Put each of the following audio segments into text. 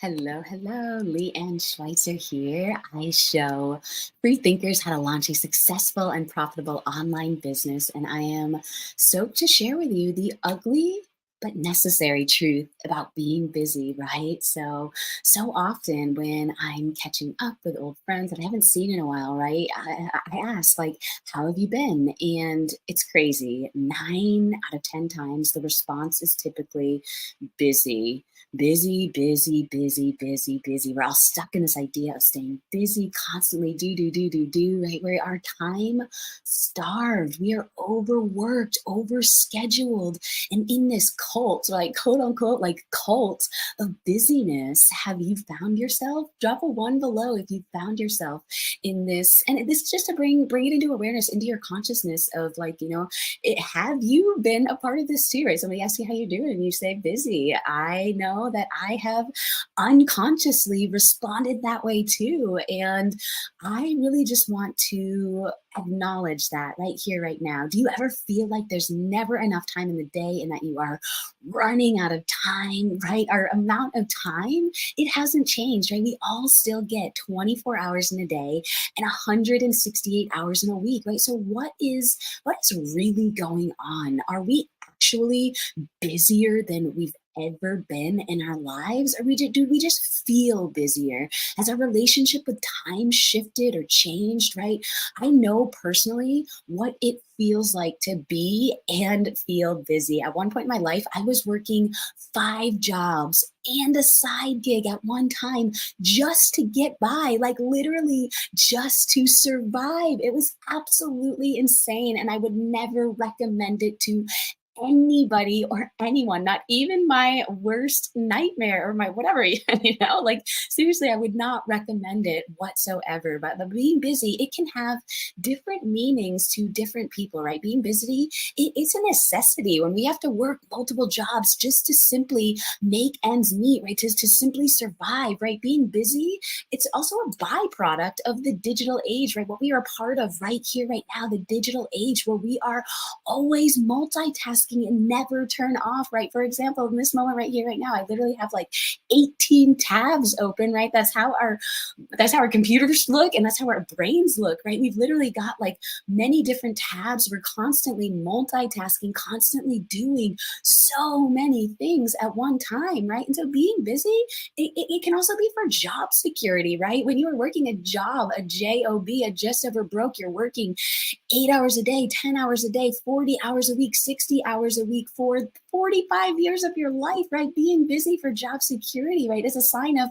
Hello, hello. Lee Ann Schweitzer here. I show free thinkers how to launch a successful and profitable online business, and I am stoked to share with you the ugly but necessary truth about being busy, right? So often when I'm catching up with old friends that I haven't seen in a while, right? I ask, like, how have you been? And it's crazy. 9 out of 10 times, the response is typically busy, busy, busy, busy, busy, busy. We're all stuck in this idea of staying busy, constantly do, right? We are time starved. We are overworked, overscheduled. And in this cult, like quote unquote, like cult of busyness, have you found yourself? Drop a one below if you found yourself in this. And this is just to bring it into awareness, into your consciousness of, like, have you been a part of this too, right? Somebody asks you how you're doing and you say busy. I know that I have unconsciously responded that way too. And I really just want to acknowledge that right here, right now. Do you ever feel like there's never enough time in the day and that you are running out of time, right? Our amount of time, it hasn't changed, right? We all still get 24 hours in a day and 168 hours in a week, right? So what is really going on? Are we actually busier than we've ever been in our lives, or do we just feel busier? Has our relationship with time shifted or changed, right? I know personally what it feels like to be and feel busy. At one point in my life, I was working 5 jobs and a side gig at one time just to get by, like literally just to survive. It was absolutely insane, and I would never recommend it to anybody or anyone, not even my worst nightmare or my whatever, like seriously, I would not recommend it whatsoever. But being busy, it can have different meanings to different people, right? Being busy, it's a necessity when we have to work multiple jobs just to simply make ends meet, right? To simply survive, right? Being busy, it's also a byproduct of the digital age, right? What we are a part of right here, right now, the digital age, where we are always multitasking and never turn off, right? For example, in this moment right here, right now, I literally have like 18 tabs open, right? That's how our computers look, and that's how our brains look, right? We've literally got like many different tabs. We're constantly multitasking, constantly doing so many things at one time, right? And so being busy, it can also be for job security, right? When you are working a job, a job, a just over broke, you're working 8 hours a day, 10 hours a day, 40 hours a week, 60 hours a week for 45 years of your life, right? Being busy for job security, right, is a sign of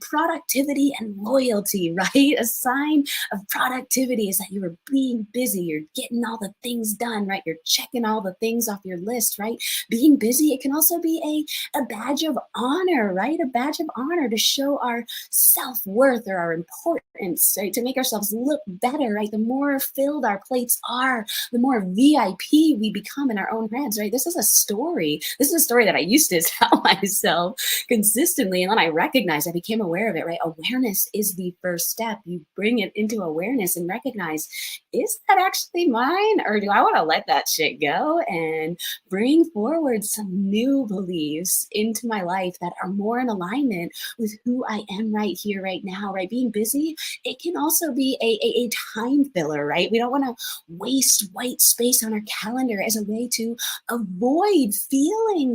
productivity and loyalty, right? A sign of productivity is that you are being busy, you're getting all the things done, right? You're checking all the things off your list, right? Being busy, it can also be a badge of honor, right? A badge of honor to show our self-worth or our importance, right? To make ourselves look better, right? The more filled our plates are, the more VIP we become in our own heads, right? This is a story. This is a story that I used to tell myself consistently. And then I recognized, I became aware of it, right? Awareness is the first step. You bring it into awareness and recognize, is that actually mine? Or do I want to let that shit go and bring forward some new beliefs into my life that are more in alignment with who I am right here, right now, right? Being busy, it can also be a time filler, right? We don't want to waste white space on our calendar as a way to avoid feeling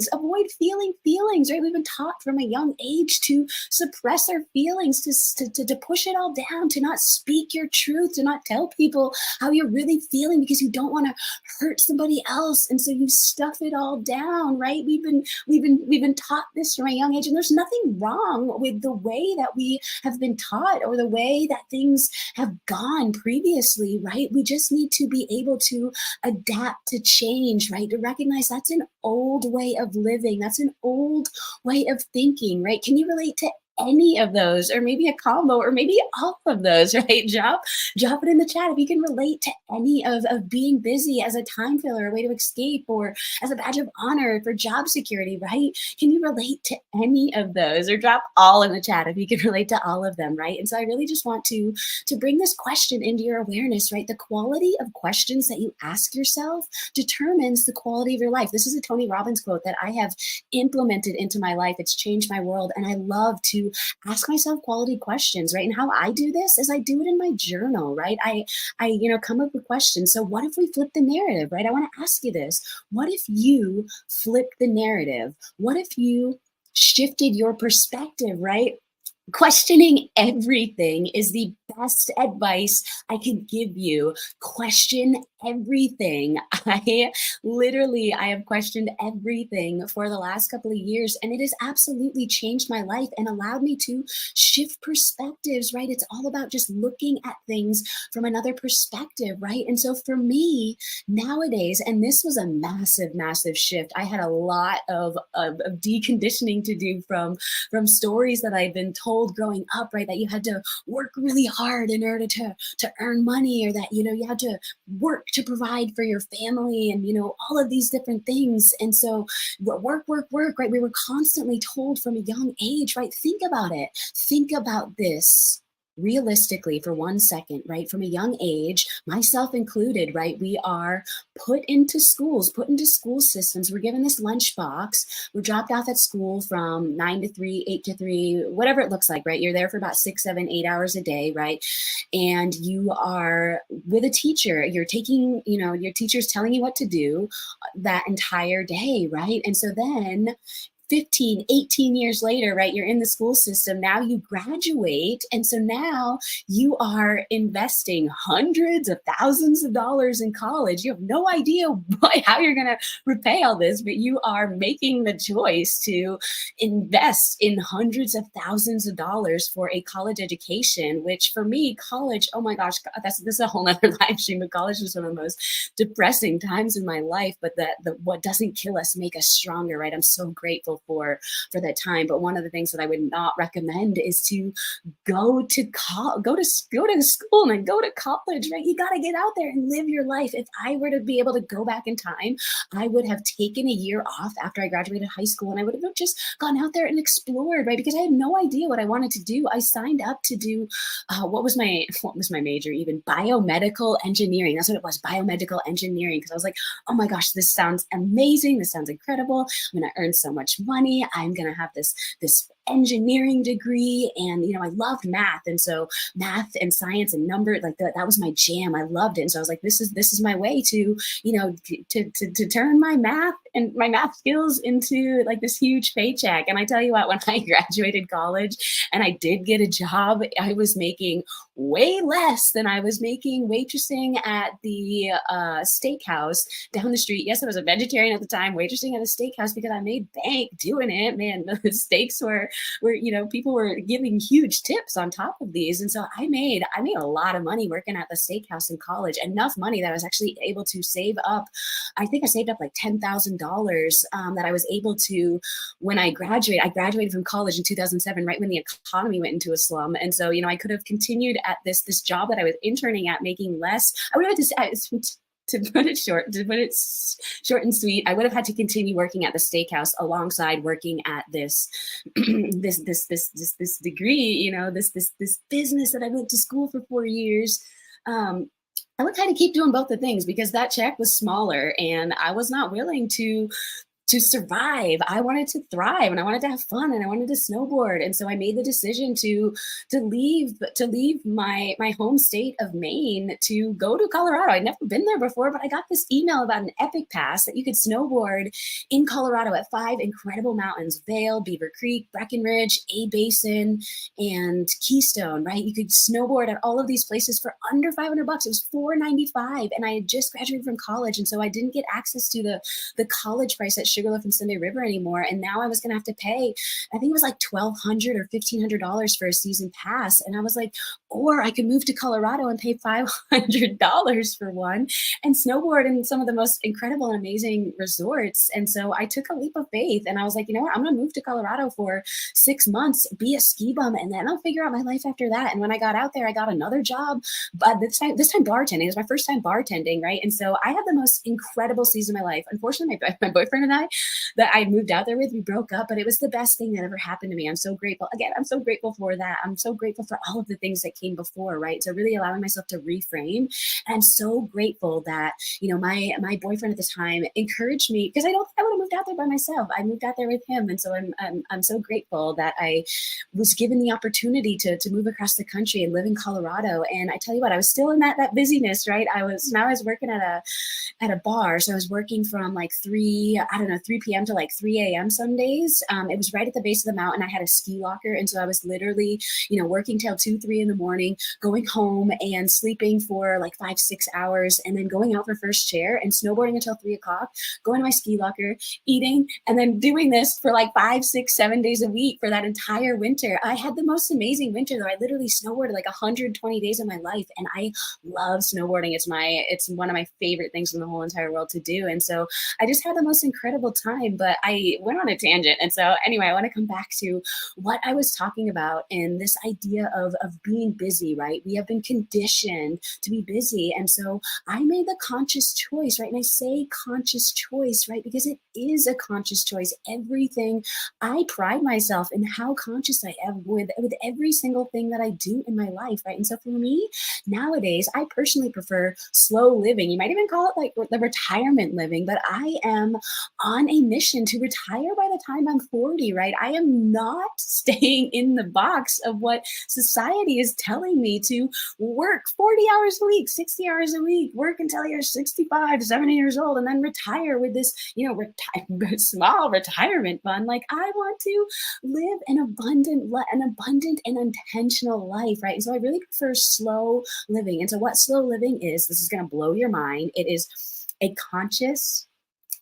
feelings, right? We've been taught from a young age to suppress our feelings, to push it all down, to not speak your truth, to not tell people how you're really feeling because you don't want to hurt somebody else. And so you stuff it all down, right? We've been taught this from a young age, and there's nothing wrong with the way that we have been taught or the way that things have gone previously, right? We just need to be able to adapt to change, right? To recognize that's an old way of living. That's an old way of thinking, right? Can you relate to any of those, or maybe a combo, or maybe all of those, right? Drop it in the chat if you can relate to any of being busy as a time filler, a way to escape, or as a badge of honor for job security, right? Can you relate to any of those, or drop all in the chat if you can relate to all of them, right? And so I really just want to bring this question into your awareness, right? The quality of questions that you ask yourself determines the quality of your life. This is a Tony Robbins quote that I have implemented into my life. It's changed my world, and I love to to ask myself quality questions, right? And how I do this is I do it in my journal, right? I come up with questions. So what if we flip the narrative, right? I want to ask you this. What if you flip the narrative? What if you shifted your perspective, right? Questioning everything is the best advice I can give you. Question everything. I have questioned everything for the last couple of years, and it has absolutely changed my life and allowed me to shift perspectives, right? It's all about just looking at things from another perspective, right? And so for me nowadays, and this was a massive, massive shift. I had a lot of deconditioning to do from stories that I've been told growing up, right? That you had to work really hard in order to earn money, or that you had to work to provide for your family, and all of these different things. And so work, work, work, right? We were constantly told from a young age, right? Think about it. Think about this realistically for 1 second, right? From a young age, myself included, right? We are put into schools, put into school systems. We're given this lunchbox. We're dropped off at school from 9 to 3, 8 to 3, whatever it looks like, right? You're there for about 6, 7, 8 hours a day, right? And you are with a teacher. You're taking, your teacher's telling you what to do that entire day, right? And so then 15, 18 years later, right? You're in the school system. Now you graduate. And so now you are investing hundreds of thousands of dollars in college. You have no idea how you're going to repay all this, but you are making the choice to invest in hundreds of thousands of dollars for a college education, which for me, college, oh my gosh, this is a whole nother live stream, but college was one of the most depressing times in my life. But what doesn't kill us make us stronger, right? I'm so grateful for that time. But one of the things that I would not recommend is to go to school and then go to college, right? You got to get out there and live your life. If I were to be able to go back in time, I would have taken a year off after I graduated high school, and I would have just gone out there and explored, right? Because I had no idea what I wanted to do. I signed up to do what was my major, even biomedical engineering. That's what it was, biomedical engineering. Because I was like, oh my gosh, this sounds amazing. This sounds incredible. I'm going to earn so much money. I'm going to have this engineering degree. And, I loved math. And so math and science and number, like that was my jam. I loved it. And so I was like, this is my way to, to turn my math skills into like this huge paycheck. And I tell you what, when I graduated college and I did get a job, I was making way less than I was making waitressing at the steakhouse down the street. Yes, I was a vegetarian at the time, waitressing at a steakhouse, because I made bank doing it. Man, the steaks were people were giving huge tips on top of these. And so I made a lot of money working at the steakhouse in college, enough money that I was actually able to save up. I think I saved up like $10,000 that I was able to, when I graduated from college in 2007, right when the economy went into a slum. And so, I could have continued at this job that I was interning at, making less. I would have to put it short and sweet, I would have had to continue working at the steakhouse alongside working at this this degree, this business that I went to school for 4 years. I would kind of keep doing both the things because that check was smaller, and I was not willing to survive. I wanted to thrive, and I wanted to have fun, and I wanted to snowboard. And so I made the decision to leave my home state of Maine to go to Colorado. I'd never been there before, but I got this email about an epic pass that you could snowboard in Colorado at 5 incredible mountains: Vail, Beaver Creek, Breckenridge, A Basin, and Keystone, right? You could snowboard at all of these places for under $500. It was $495, and I had just graduated from college, and so I didn't get access to the college price at Sugarloaf and Sunday River anymore. And now I was going to have to pay, I think it was like $1,200 or $1,500 for a season pass. And I was like, or I could move to Colorado and pay $500 for one and snowboard in some of the most incredible and amazing resorts. And so I took a leap of faith, and I was like, you know what, I'm going to move to Colorado for 6 months, be a ski bum, and then I'll figure out my life after that. And when I got out there, I got another job, but this time bartending. It was my first time bartending, right? And so I had the most incredible season of my life. Unfortunately, my boyfriend and I, that I moved out there with. We broke up, but it was the best thing that ever happened to me. I'm so grateful. Again, I'm so grateful for that. I'm so grateful for all of the things that came before, right? So really allowing myself to reframe. And I'm so grateful that, my boyfriend at the time encouraged me, because I don't think I would have moved out there by myself. I moved out there with him. And so I'm so grateful that I was given the opportunity to move across the country and live in Colorado. And I tell you what, I was still in that busyness, right? I was working at a bar. So I was working from like 3 p.m. to like 3 a.m. some days. It was right at the base of the mountain. I had a ski locker. And so I was literally, working till 2, 3 in the morning, going home and sleeping for like 5, 6 hours, and then going out for first chair and snowboarding until 3 o'clock, going to my ski locker, eating, and then doing this for like 5, 6, 7 days a week for that entire winter. I had the most amazing winter though. I literally snowboarded like 120 days of my life. And I love snowboarding. It's one of my favorite things in the whole entire world to do. And so I just had the most incredible time, but I went on a tangent. And so anyway, I want to come back to what I was talking about and this idea of being busy, right? We have been conditioned to be busy. And so I made the conscious choice, right? And I say conscious choice, right? Because it is a conscious choice. Everything, I pride myself in how conscious I am with every single thing that I do in my life, right? And so for me, nowadays, I personally prefer slow living. You might even call it like the retirement living, but I am on a mission to retire by the time I'm 40, right? I am not staying in the box of what society is telling me to work 40 hours a week, 60 hours a week, work until you're 65, 70 years old, and then retire with this, small retirement fund. Like I want to live an abundant and intentional life, right? And so I really prefer slow living. And so what slow living is, this is going to blow your mind. It is a conscious,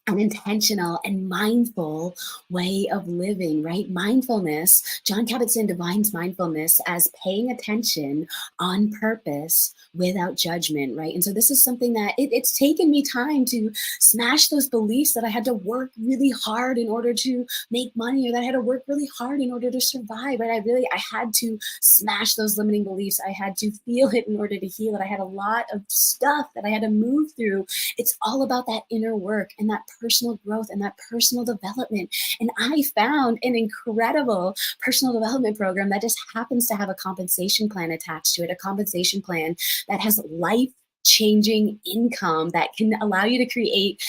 an intentional and mindful way of living, right? Mindfulness, John Kabat-Zinn defines mindfulness as paying attention on purpose without judgment, right? And so this is something that it's taken me time to smash those beliefs that I had to work really hard in order to make money, or that I had to work really hard in order to survive, right? I had to smash those limiting beliefs. I had to feel it in order to heal it. I had a lot of stuff that I had to move through. It's all about that inner work and that personal growth and that personal development. And I found an incredible personal development program that just happens to have a compensation plan attached to it, a compensation plan that has life changing income that can allow you to create,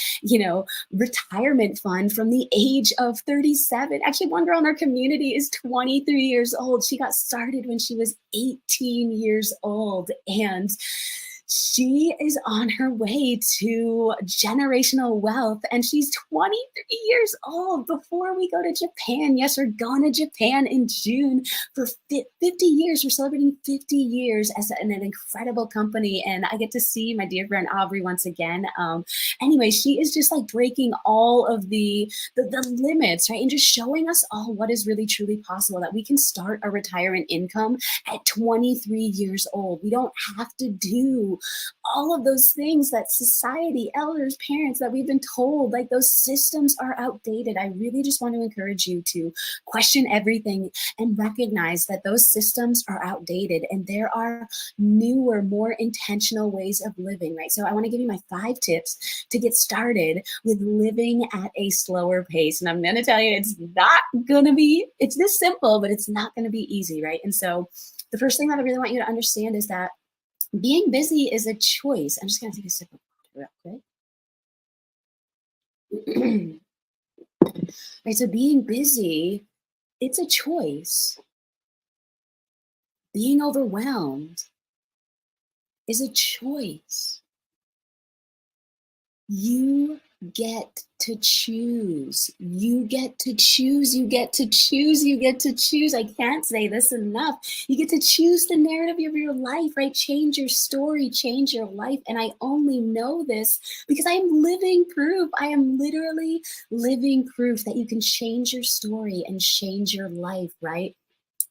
retirement fund from the age of 37. Actually, one girl in our community is 23 years old. She got started when she was 18 years old. And she is on her way to generational wealth, and she's 23 years old. Before we go to Japan, yes, we're going to Japan in June for 50 years. We're celebrating 50 years as an incredible company, and I get to see my dear friend Aubrey once again. Anyway, she is just like breaking all of the limits, right, and just showing us all what is really truly possible, that we can start a retirement income at 23 years old. We don't have to do all of those things that society, elders, parents, that we've been told, like those systems are outdated. I really just want to encourage you to question everything and recognize that those systems are outdated and there are newer, more intentional ways of living, right? So I want to give you my 5 tips to get started with living at a slower pace. And I'm going to tell you, it's this simple, but it's not going to be easy, right? And so the first thing that I really want you to understand is that being busy is a choice. I'm just going to take a sip of water real quick. Right, so being busy, it's a choice. Being overwhelmed is a choice. You get to choose. You get to choose. You get to choose. You get to choose. I can't say this enough. You get to choose the narrative of your life, right? Change your story, change your life. And I only know this because I am living proof. I am literally living proof that you can change your story and change your life, right?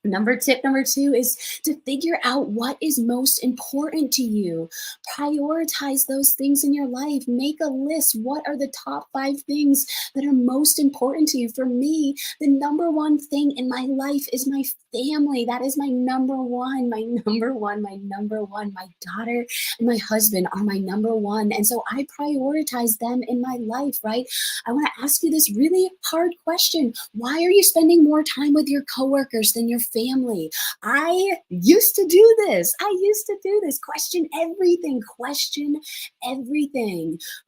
Tip number two is to figure out what is most important to you. Prioritize those things in your life. Make a list. What are the top five things that are most important to you? For me, the number one thing in my life is my family. That is my number one, my number one, my number one. My daughter and my husband are my number one. And so I prioritize them in my life, right? I want to ask you this really hard question. Why are you spending more time with your coworkers than your family? I used to do this. I used to do this. Question everything,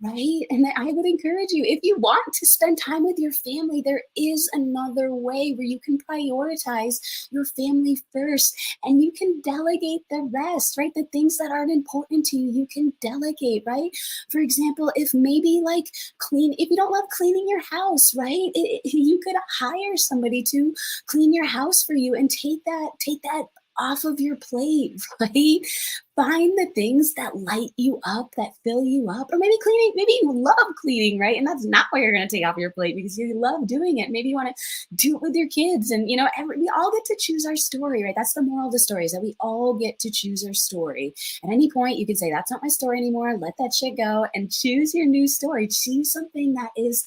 right? And I would encourage you, if you want to spend time with your family, there is another way where you can prioritize your family first and you can delegate the rest, right? The things that aren't important to you, you can delegate, right? For example, if maybe like if you don't love cleaning your house, right? You could hire somebody to clean your house for you and take that off of your plate, right? Find the things that light you up, that fill you up, or maybe cleaning, maybe you love cleaning, right? And that's not why you're going to take off your plate because you love doing it. Maybe you want to do it with your kids, and we all get to choose our story, right? That's the moral of the story, is that we all get to choose our story. At any point, you can say, "That's not my story anymore. Let that shit go," and choose your new story. Choose something that is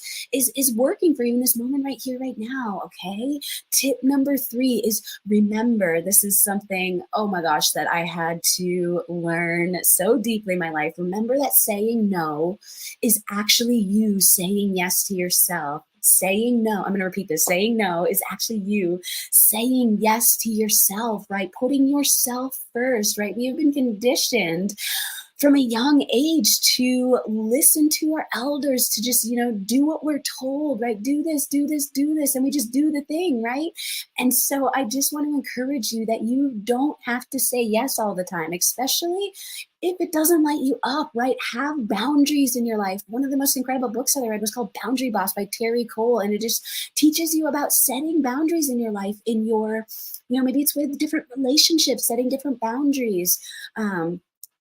working for you in this moment, right here, right now. Okay. Tip number three is remember. This is something, oh my gosh, that I had to learn so deeply in my life. Remember that saying no is actually you saying yes to yourself. Saying no, I'm going to repeat this. Saying no is actually you saying yes to yourself, right? Putting yourself first, right? We have been conditioned from a young age to listen to our elders, to just do what we're told, right? Do this, do this, do this, and we just do the thing, right? And so I just want to encourage you that you don't have to say yes all the time, especially if it doesn't light you up, right? Have boundaries in your life. One of the most incredible books that I read was called Boundary Boss by Terry Cole, and it just teaches you about setting boundaries in your life, in your, maybe it's with different relationships, setting different boundaries.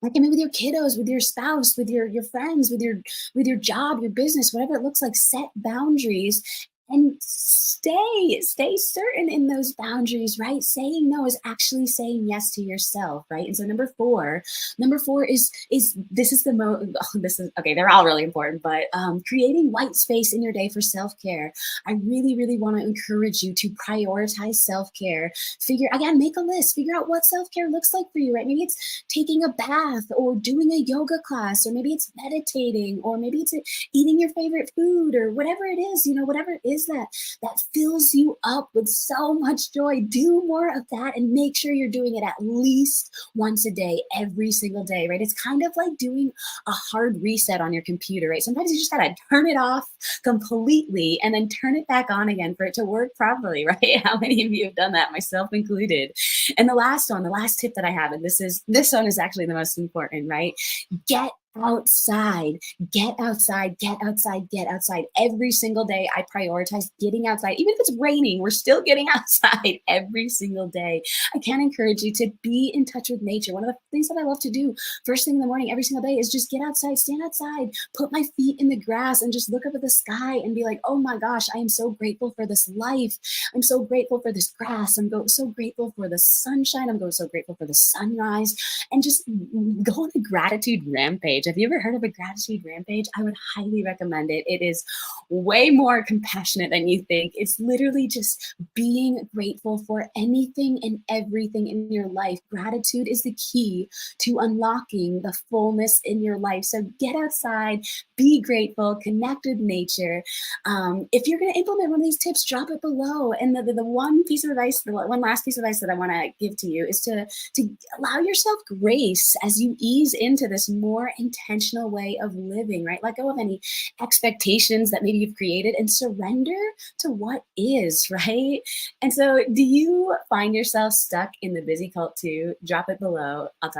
Like maybe with your kiddos, with your spouse, with your friends, with your job, your business, whatever it looks like, set boundaries and stay certain in those boundaries, right? Saying no is actually saying yes to yourself, right? And so number four is this is the most this is okay, they're all really important, but creating white space in your day for self-care. I really, really want to encourage you to prioritize self-care. Make a list, figure out what self-care looks like for you, right? Maybe it's taking a bath or doing a yoga class, or maybe it's meditating, or maybe it's eating your favorite food, or whatever it is, whatever it is that fills you up with so much joy. Do more of that and make sure you're doing it at least once a day, every single day, right? It's kind of like doing a hard reset on your computer, right? Sometimes you just gotta turn it off completely and then turn it back on again for it to work properly, right? How many of you have done that, myself included? And the last tip that I have, and this one is actually the most important, right? Get outside, get outside, get outside, get outside. Every single day, I prioritize getting outside. Even if it's raining, we're still getting outside every single day. I can encourage you to be in touch with nature. One of the things that I love to do first thing in the morning, every single day, is just get outside, stand outside, put my feet in the grass, and just look up at the sky and be like, oh my gosh, I am so grateful for this life. I'm so grateful for this grass. So grateful for the sunshine. So grateful for the sunrise, and just go on a gratitude rampage. Have you ever heard of a gratitude rampage? I would highly recommend it. It is way more compassionate than you think. It's literally just being grateful for anything and everything in your life. Gratitude is the key to unlocking the fullness in your life. So get outside, be grateful, connect with nature. If you're going to implement one of these tips, drop it below. And the one piece of advice, the one last piece of advice that I want to give to you is to allow yourself grace as you ease into this more intentional way of living, right? Let go of any expectations that maybe you've created and surrender to what is, right? And so, do you find yourself stuck in the busy cult too? Drop it below. I'll talk